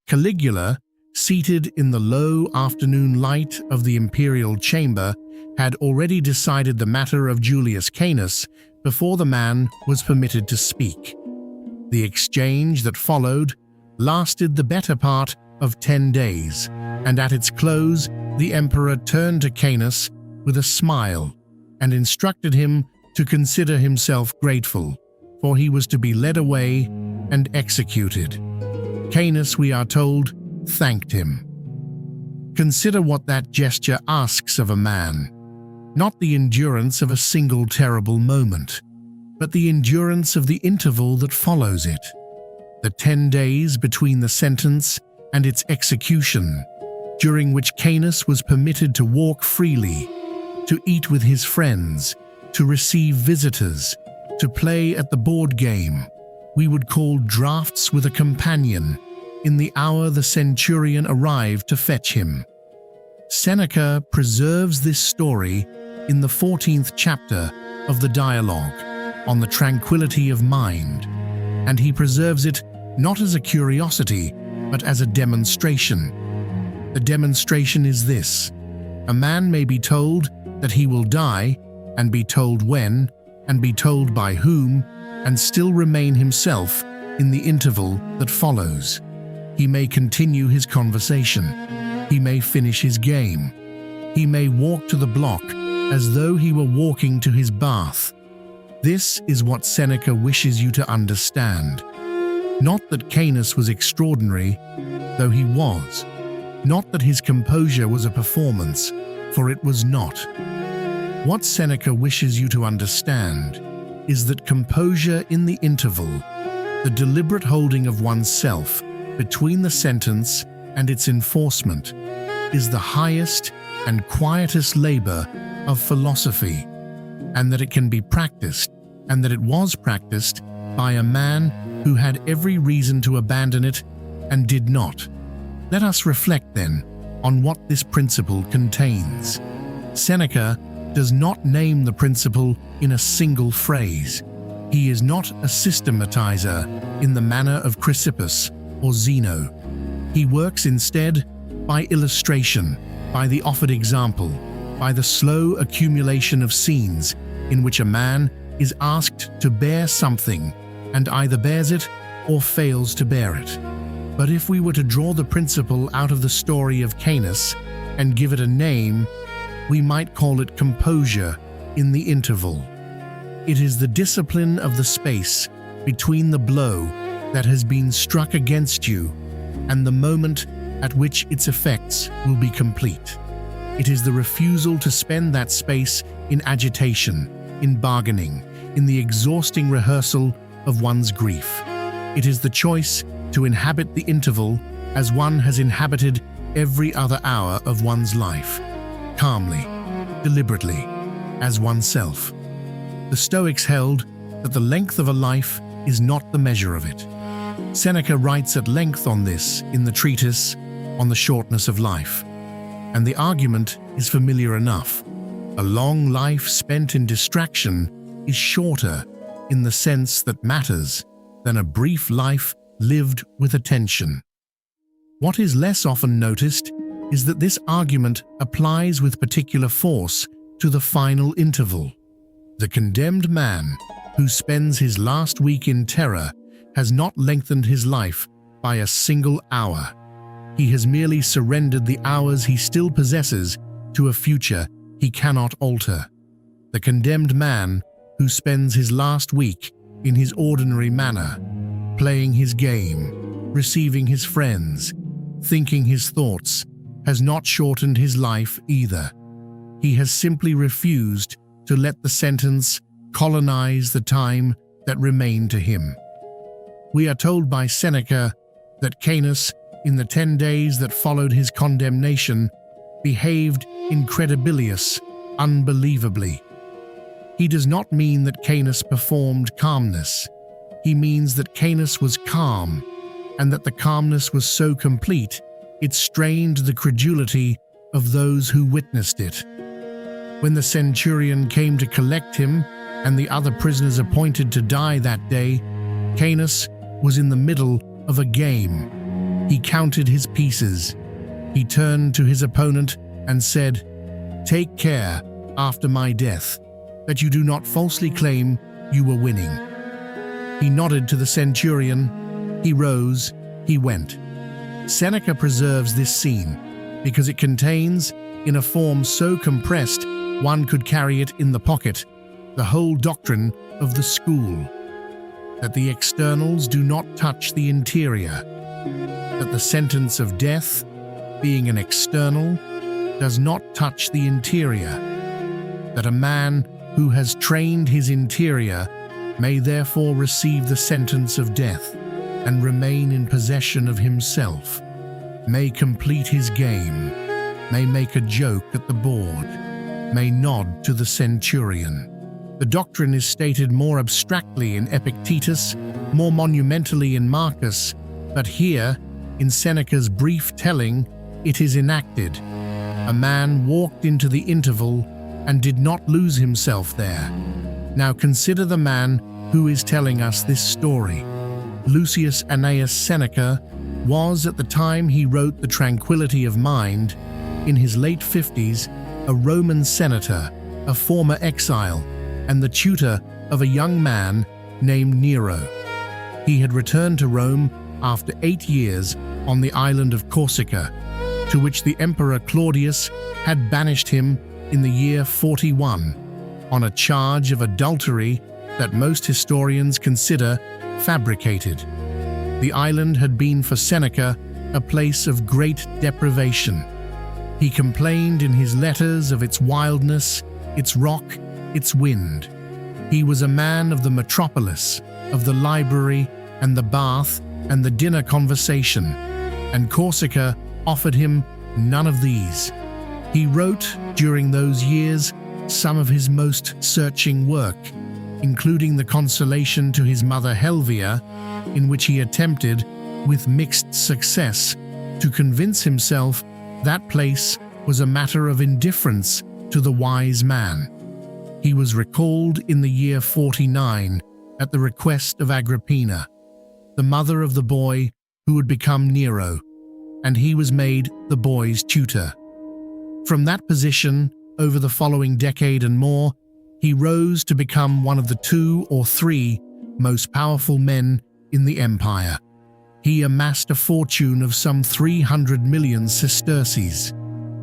Caligula, seated in the low afternoon light of the imperial chamber, had already decided the matter of Julius Canus before the man was permitted to speak. The exchange that followed lasted the better part of 10 days, and at its close the emperor turned to Canus with a smile and instructed him to consider himself grateful, for he was to be led away and executed. Canus, we are told, thanked him. Consider what that gesture asks of a man. Not the endurance of a single terrible moment, but the endurance of the interval that follows it. The 10 days between the sentence and its execution, during which Canus was permitted to walk freely, to eat with his friends, to receive visitors, to play at the board game we would call drafts with a companion, in the hour the centurion arrived to fetch him. Seneca preserves this story in the 14th chapter of the dialogue, On the Tranquility of Mind, and he preserves it not as a curiosity, but as a demonstration. The demonstration is this: a man may be told that he will die, and be told when, and be told by whom, and still remain himself in the interval that follows. He may continue his conversation. He may finish his game. He may walk to the block as though he were walking to his bath. This is what Seneca wishes you to understand. Not that Canus was extraordinary, though he was. Not that his composure was a performance, for it was not. What Seneca wishes you to understand is that composure in the interval, the deliberate holding of oneself between the sentence and its enforcement, is the highest and quietest labor of philosophy, and that it can be practiced, and that it was practiced by a man who had every reason to abandon it and did not. Let us reflect then on what this principle contains. Seneca does not name the principle in a single phrase. He is not a systematizer in the manner of Chrysippus or Zeno. He works instead by illustration, by the offered example, by the slow accumulation of scenes in which a man is asked to bear something and either bears it or fails to bear it. But if we were to draw the principle out of the story of Canus and give it a name, we might call it composure in the interval. It is the discipline of the space between the blow that has been struck against you and the moment at which its effects will be complete. It is the refusal to spend that space in agitation, in bargaining, in the exhausting rehearsal of one's grief. It is the choice to inhabit the interval as one has inhabited every other hour of one's life, calmly, deliberately, as oneself. The Stoics held that the length of a life is not the measure of it. Seneca writes at length on this in the treatise On the Shortness of Life, and the argument is familiar enough. A long life spent in distraction is shorter in the sense that matters than a brief life lived with attention. What is less often noticed is that this argument applies with particular force to the final interval. The condemned man who spends his last week in terror has not lengthened his life by a single hour. He has merely surrendered the hours he still possesses to a future he cannot alter. The condemned man who spends his last week in his ordinary manner, playing his game, receiving his friends, thinking his thoughts, has not shortened his life either. He has simply refused to let the sentence colonize the time that remained to him. We are told by Seneca that Canus, in the 10 days that followed his condemnation, behaved incredibilius, unbelievably. He does not mean that Canus performed calmness. He means that Canus was calm, and that the calmness was so complete it strained the credulity of those who witnessed it. When the centurion came to collect him and the other prisoners appointed to die that day, Canus was in the middle of a game. He counted his pieces. He turned to his opponent and said, "Take care, after my death, that you do not falsely claim you were winning." He nodded to the centurion. He rose. He went. Seneca preserves this scene because it contains, in a form so compressed one could carry it in the pocket, the whole doctrine of the school, that the externals do not touch the interior, that the sentence of death, being an external, does not touch the interior, that a man who has trained his interior may therefore receive the sentence of death and remain in possession of himself, may complete his game, may make a joke at the board, may nod to the centurion. The doctrine is stated more abstractly in Epictetus, more monumentally in Marcus, but here, in Seneca's brief telling, it is enacted. A man walked into the interval and did not lose himself there. Now consider the man who is telling us this story. Lucius Annaeus Seneca was, at the time he wrote The Tranquility of Mind, in his late 50s, a Roman senator, a former exile, and the tutor of a young man named Nero. He had returned to Rome after 8 years on the island of Corsica, to which the Emperor Claudius had banished him in the year 41, on a charge of adultery that most historians consider fabricated. The island had been for Seneca a place of great deprivation. He complained in his letters of its wildness, its rock, its wind. He was a man of the metropolis, of the library and the bath and the dinner conversation, and Corsica offered him none of these. He wrote, during those years, some of his most searching work, including the Consolation to his mother Helvia, in which he attempted, with mixed success, to convince himself that place was a matter of indifference to the wise man. He was recalled in the year 49 at the request of Agrippina, the mother of the boy who would become Nero, and he was made the boy's tutor. From that position, over the following decade and more, he rose to become one of the 2 or 3 most powerful men in the empire. He amassed a fortune of some 300 million sesterces.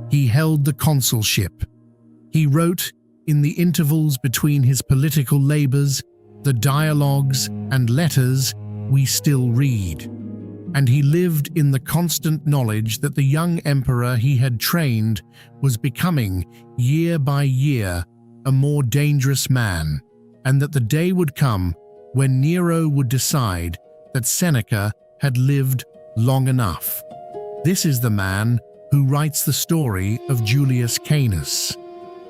He held the consulship. He wrote, in the intervals between his political labors, the dialogues and letters we still read. And he lived in the constant knowledge that the young emperor he had trained was becoming, year by year, a more dangerous man, and that the day would come when Nero would decide that Seneca had lived long enough. This is the man who writes the story of Julius Canus.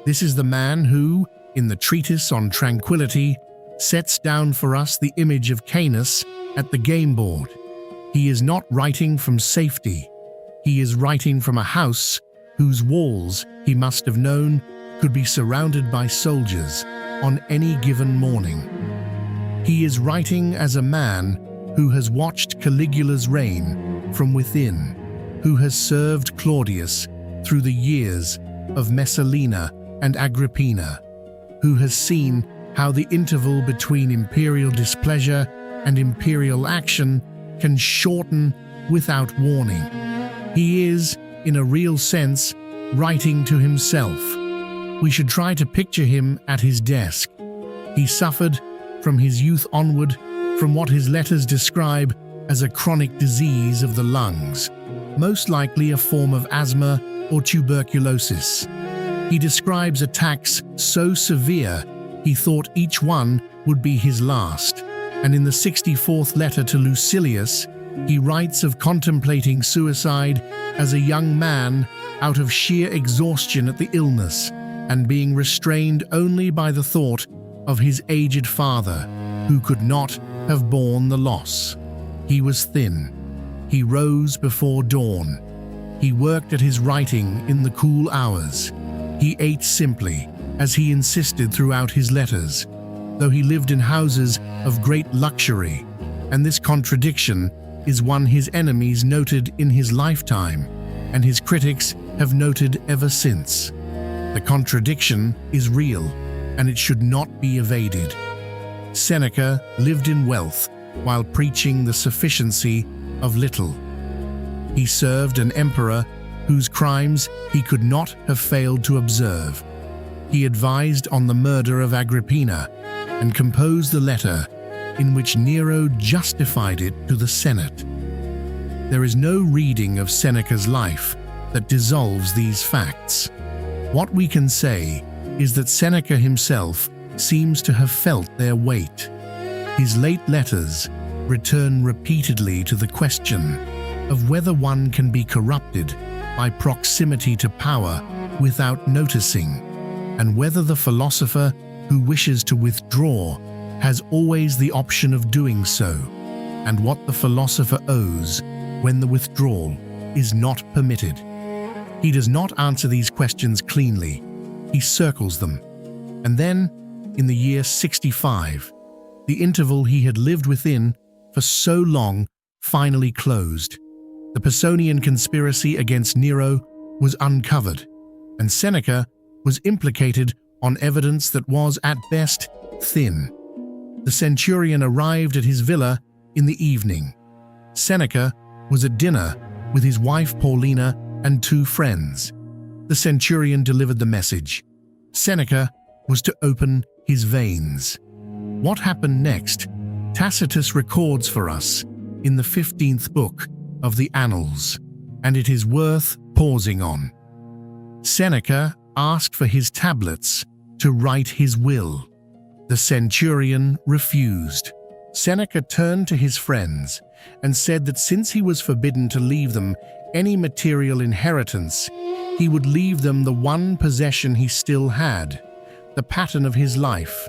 This is the man who, in the treatise On Tranquility, sets down for us the image of Canus at the game board. He is not writing from safety. He is writing from a house whose walls, he must have known, could be surrounded by soldiers on any given morning. He is writing as a man who has watched Caligula's reign from within, who has served Claudius through the years of Messalina and Agrippina, who has seen how the interval between imperial displeasure and imperial action can shorten without warning. He is, in a real sense, writing to himself. We should try to picture him at his desk. He suffered, from his youth onward, from what his letters describe as a chronic disease of the lungs, most likely a form of asthma or tuberculosis. He describes attacks so severe he thought each one would be his last, and in the 64th letter to Lucilius, he writes of contemplating suicide as a young man out of sheer exhaustion at the illness and being restrained only by the thought of his aged father, who could not have borne the loss. He was thin. He rose before dawn. He worked at his writing in the cool hours. He ate simply, as he insisted throughout his letters, though he lived in houses of great luxury, and this contradiction is one his enemies noted in his lifetime, and his critics have noted ever since. The contradiction is real, and it should not be evaded. Seneca lived in wealth while preaching the sufficiency of little. He served an emperor whose crimes he could not have failed to observe. He advised on the murder of Agrippina and composed the letter in which Nero justified it to the Senate. There is no reading of Seneca's life that dissolves these facts. What we can say is that Seneca himself seems to have felt their weight. His late letters return repeatedly to the question of whether one can be corrupted by proximity to power without noticing, and whether the philosopher who wishes to withdraw has always the option of doing so, and what the philosopher owes when the withdrawal is not permitted. He does not answer these questions cleanly. He circles them. And then, in the year 65, the interval he had lived within for so long finally closed. The Personian conspiracy against Nero was uncovered, and Seneca was implicated on evidence that was, at best, thin. The centurion arrived at his villa in the evening. Seneca was at dinner with his wife Paulina and 2 friends. The centurion delivered the message. Seneca was to open his veins. What happened next, Tacitus records for us in the 15th book of the Annals, and it is worth pausing on. Seneca asked for his tablets to write his will. The centurion refused. Seneca turned to his friends and said that since he was forbidden to leave them any material inheritance, he would leave them the one possession he still had, the pattern of his life,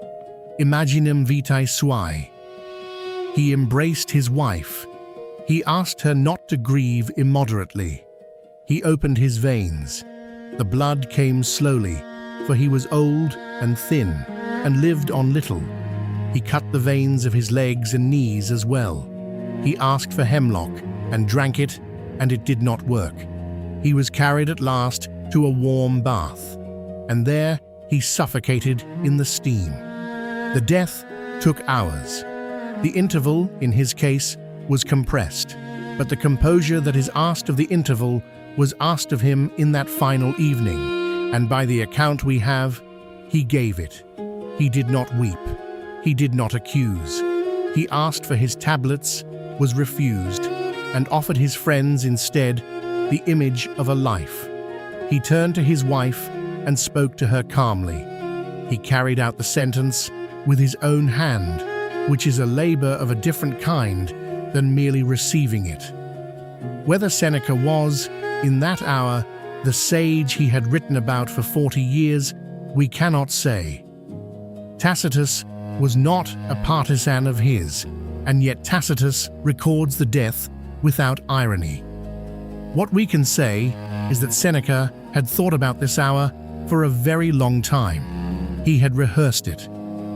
Imaginem Vitae Suae. He embraced his wife. He asked her not to grieve immoderately. He opened his veins. The blood came slowly, for he was old and thin, and lived on little. He cut the veins of his legs and knees as well. He asked for hemlock and drank it, and it did not work. He was carried at last to a warm bath, and there he suffocated in the steam. The death took hours. The interval, in his case, was compressed, but the composure that is asked of the interval was asked of him in that final evening, and by the account we have, he gave it. He did not weep. He did not accuse. He asked for his tablets, was refused, and offered his friends instead the image of a life. He turned to his wife and spoke to her calmly. He carried out the sentence with his own hand, which is a labor of a different kind than merely receiving it. Whether Seneca was, in that hour, the sage he had written about for 40 years, we cannot say. Tacitus was not a partisan of his, and yet Tacitus records the death without irony. What we can say is that Seneca had thought about this hour for a very long time. He had rehearsed it.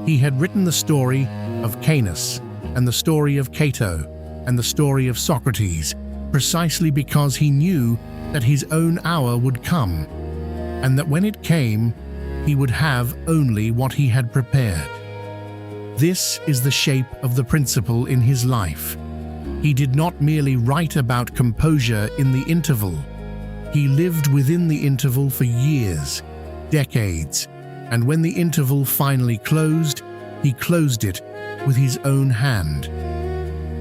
He had written the story of Canus, and the story of Cato, and the story of Socrates, precisely because he knew that his own hour would come, and that when it came, he would have only what he had prepared. This is the shape of the principle in his life. He did not merely write about composure in the interval. He lived within the interval for years, decades, and when the interval finally closed, he closed it with his own hand.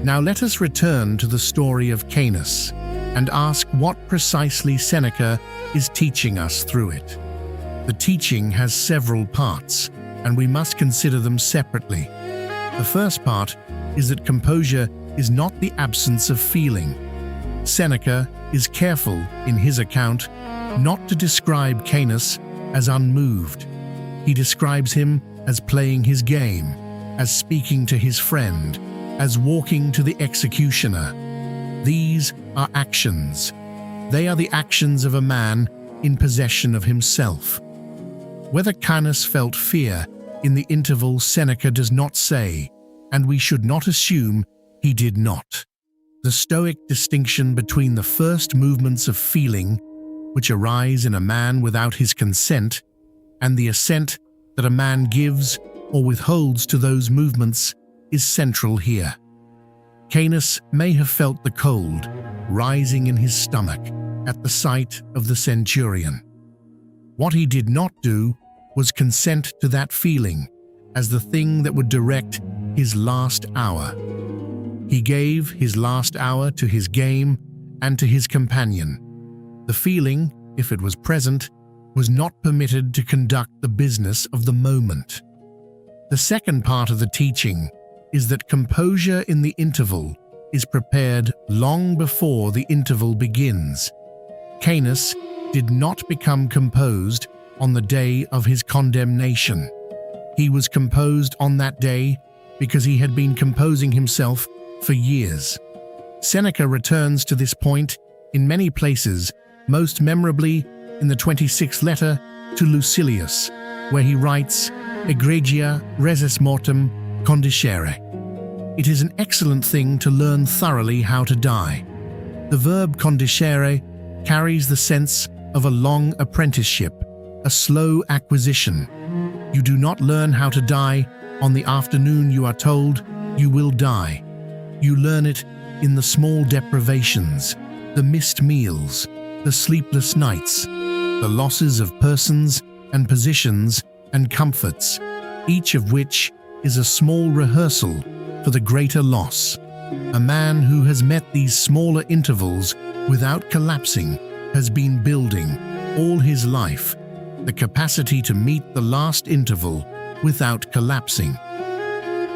Now let us return to the story of Canus and ask what precisely Seneca is teaching us through it. The teaching has several parts, and we must consider them separately. The first part is that composure is not the absence of feeling. Seneca is careful, in his account, not to describe Canus as unmoved. He describes him as playing his game, as speaking to his friend, as walking to the executioner. These are actions. They are the actions of a man in possession of himself. Whether Canus felt fear in the interval, Seneca does not say, and we should not assume he did not. the Stoic distinction between the first movements of feeling, which arise in a man without his consent, and the assent that a man gives or withholds to those movements is central here. Canus may have felt the cold rising in his stomach at the sight of the centurion. What he did not do was consent to that feeling as the thing that would direct his last hour. He gave his last hour to his game and to his companion. The feeling, if it was present, was not permitted to conduct the business of the moment. The second part of the teaching is that composure in the interval is prepared long before the interval begins. Canus did not become composed on the day of his condemnation. He was composed on that day because he had been composing himself for years. Seneca returns to this point in many places, most memorably in the 26th letter to Lucilius, where he writes, "Egregia resis mortem condiscere." It is an excellent thing to learn thoroughly how to die. The verb condiscere carries the sense of a long apprenticeship, a slow acquisition. You do not learn how to die on the afternoon you are told you will die. You learn it in the small deprivations, the missed meals, the sleepless nights, the losses of persons and positions and comforts, each of which is a small rehearsal for the greater loss. A man who has met these smaller intervals without collapsing has been building, all his life, the capacity to meet the last interval without collapsing.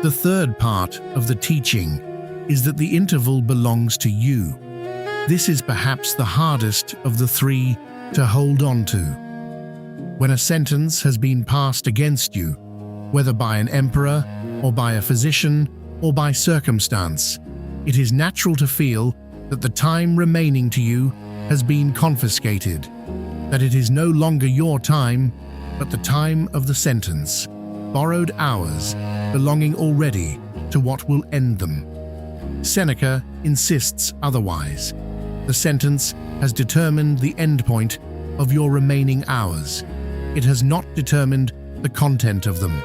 The third part of the teaching is that the interval belongs to you. This is perhaps the hardest of the three to hold on to. When a sentence has been passed against you, whether by an emperor or by a physician or by circumstance, it is natural to feel that the time remaining to you has been confiscated, that it is no longer your time, but the time of the sentence, borrowed hours belonging already to what will end them. Seneca insists otherwise. The sentence has determined the endpoint of your remaining hours. It has not determined the content of them.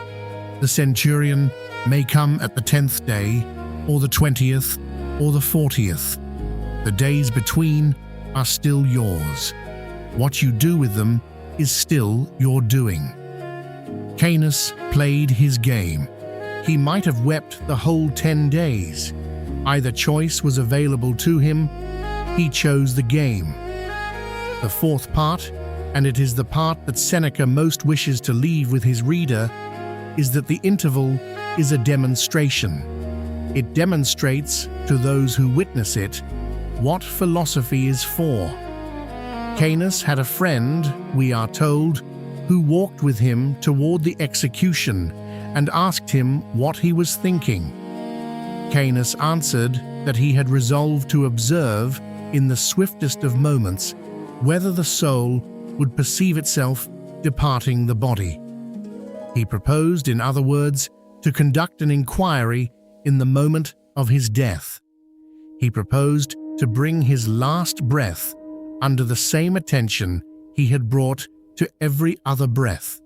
The centurion may come at the 10th day, or the 20th, or the 40th. The days between are still yours. What you do with them is still your doing. Canus played his game. He might have wept the whole 10 days. Either choice was available to him. He chose the game. The fourth part, and it is the part that Seneca most wishes to leave with his reader, is that the interval is a demonstration. It demonstrates to those who witness it what philosophy is for. Canus had a friend, we are told, who walked with him toward the execution and asked him what he was thinking. Canus answered that he had resolved to observe in the swiftest of moments whether the soul would perceive itself departing the body. He proposed, in other words, to conduct an inquiry in the moment of his death. He proposed to bring his last breath under the same attention he had brought to every other breath.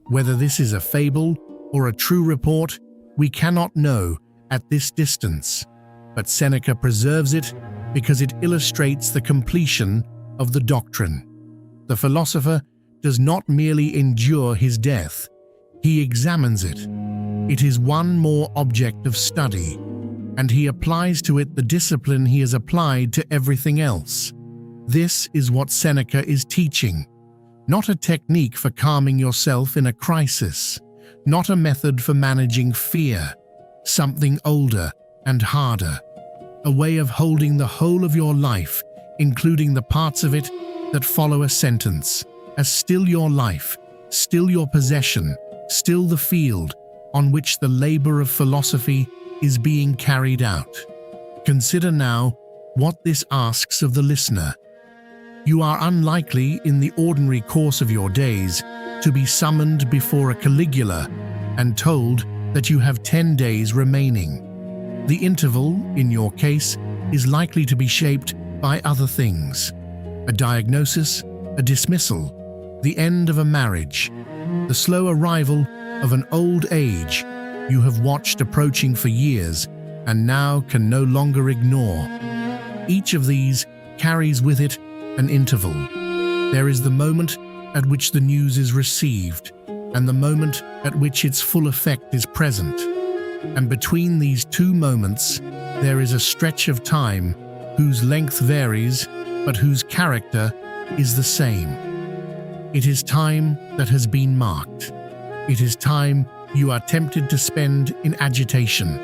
Whether this is a fable or a true report, we cannot know at this distance, but Seneca preserves it because it illustrates the completion of the doctrine. The philosopher does not merely endure his death, he examines it. It is one more object of study, and he applies to it the discipline he has applied to everything else. This is what Seneca is teaching, not a technique for calming yourself in a crisis, not a method for managing fear, something older and harder, a way of holding the whole of your life, including the parts of it that follow a sentence, as still your life, still your possession, still the field on which the labor of philosophy is being carried out. Consider now what this asks of the listener. You are unlikely in the ordinary course of your days to be summoned before a Caligula and told that you have 10 days remaining. The interval, in your case, is likely to be shaped by other things: a diagnosis, a dismissal, the end of a marriage, the slow arrival of an old age you have watched approaching for years and now can no longer ignore. Each of these carries with it an interval. There is the moment at which the news is received and the moment at which its full effect is present. And between these two moments, there is a stretch of time whose length varies, but whose character is the same. It is time that has been marked. It is time you are tempted to spend in agitation,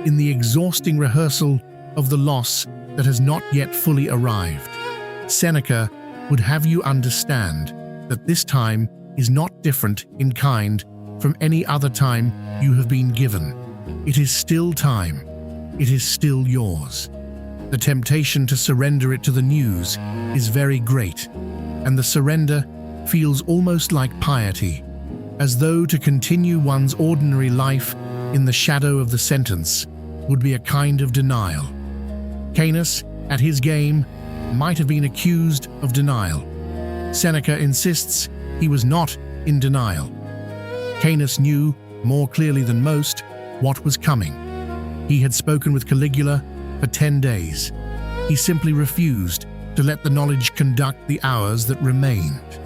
in the exhausting rehearsal of the loss that has not yet fully arrived. Seneca would have you understand that this time is not different in kind from any other time you have been given. It is still time. It is still yours. The temptation to surrender it to the news is very great, and the surrender feels almost like piety, as though to continue one's ordinary life in the shadow of the sentence would be a kind of denial. Canus, at his game, might have been accused of denial. Seneca insists he was not in denial. Canus knew, more clearly than most, what was coming. He had spoken with Caligula for 10 days. He simply refused to let the knowledge conduct the hours that remained.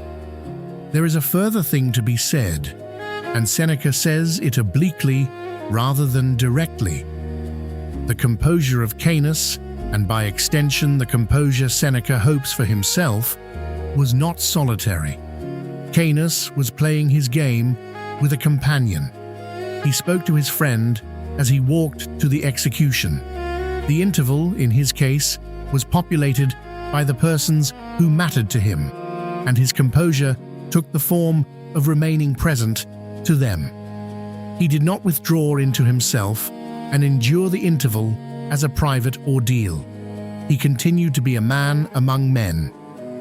There is a further thing to be said, and Seneca says it obliquely rather than directly. The composure of Canus, and by extension the composure Seneca hopes for himself, was not solitary. Canus was playing his game with a companion. He spoke to his friend as he walked to the execution. The interval, in his case, was populated by the persons who mattered to him, and his composure took the form of remaining present to them. He did not withdraw into himself and endure the interval as a private ordeal. He continued to be a man among men,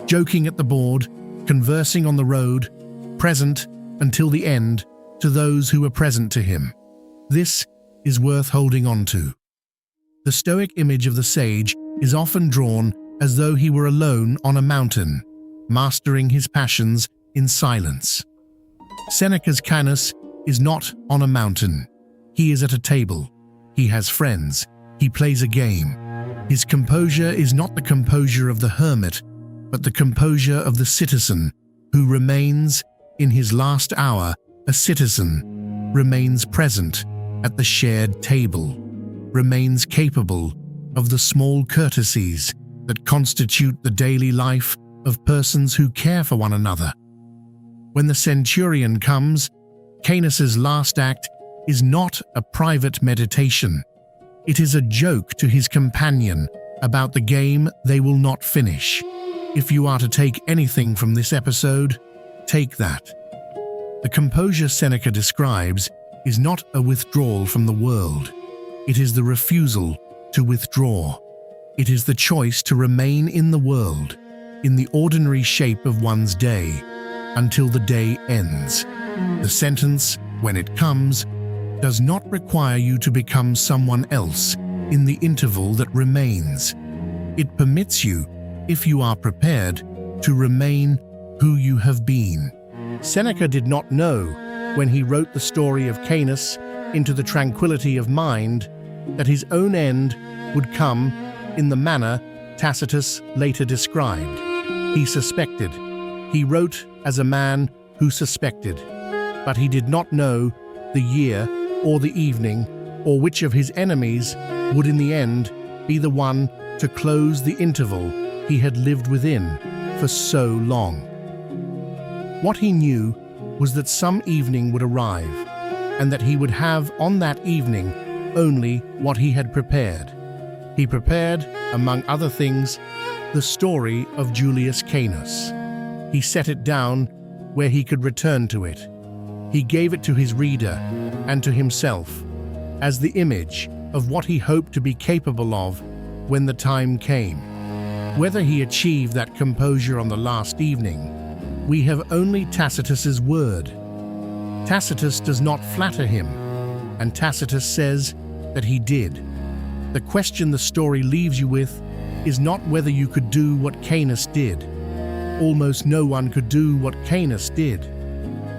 joking at the board, conversing on the road, present until the end to those who were present to him. This is worth holding on to. The Stoic image of the sage is often drawn as though he were alone on a mountain, mastering his passions in silence. Seneca's Canus is not on a mountain. He is at a table. He has friends. He plays a game. His composure is not the composure of the hermit, but the composure of the citizen who remains, in his last hour, a citizen, remains present at the shared table, remains capable of the small courtesies that constitute the daily life of persons who care for one another. When the centurion comes, Canus's last act is not a private meditation. It is a joke to his companion about the game they will not finish. If you are to take anything from this episode, take that. The composure Seneca describes is not a withdrawal from the world. It is the refusal to withdraw. It is the choice to remain in the world, in the ordinary shape of one's day, until the day ends. The sentence, when it comes, does not require you to become someone else in the interval that remains. It permits you, if you are prepared, to remain who you have been. Seneca did not know, when he wrote the story of Canus into the Tranquility of Mind, that his own end would come in the manner Tacitus later described. He suspected. He wrote as a man who suspected, but he did not know the year or the evening, or which of his enemies would in the end be the one to close the interval he had lived within for so long. What he knew was that some evening would arrive, and that he would have on that evening only what he had prepared. He prepared, among other things, the story of Julius Canus. He set it down where he could return to it. He gave it to his reader and to himself as the image of what he hoped to be capable of when the time came. Whether he achieved that composure on the last evening, we have only Tacitus's word. Tacitus does not flatter him, and Tacitus says that he did. The question the story leaves you with is not whether you could do what Canus did. Almost no one could do what Canus did.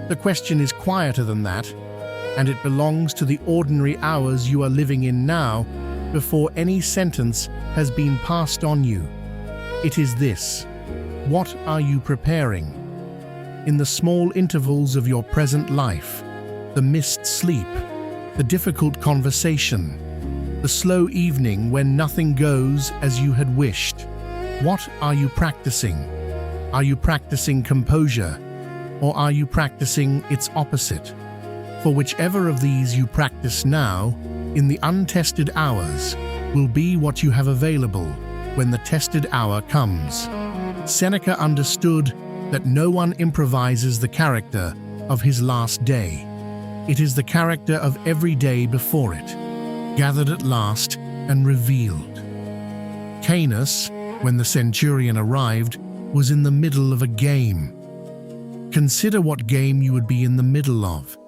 The question is quieter than that, and it belongs to the ordinary hours you are living in now before any sentence has been passed on you. It is this: what are you preparing? In the small intervals of your present life, the missed sleep, the difficult conversation, the slow evening when nothing goes as you had wished, what are you practicing? Are you practicing composure, or are you practicing its opposite? For whichever of these you practice now, in the untested hours, will be what you have available when the tested hour comes. Seneca understood that no one improvises the character of his last day. It is the character of every day before it, gathered at last and revealed. Canus, when the centurion arrived, was in the middle of a game. Consider what game you would be in the middle of,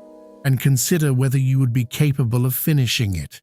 and consider whether you would be capable of finishing it.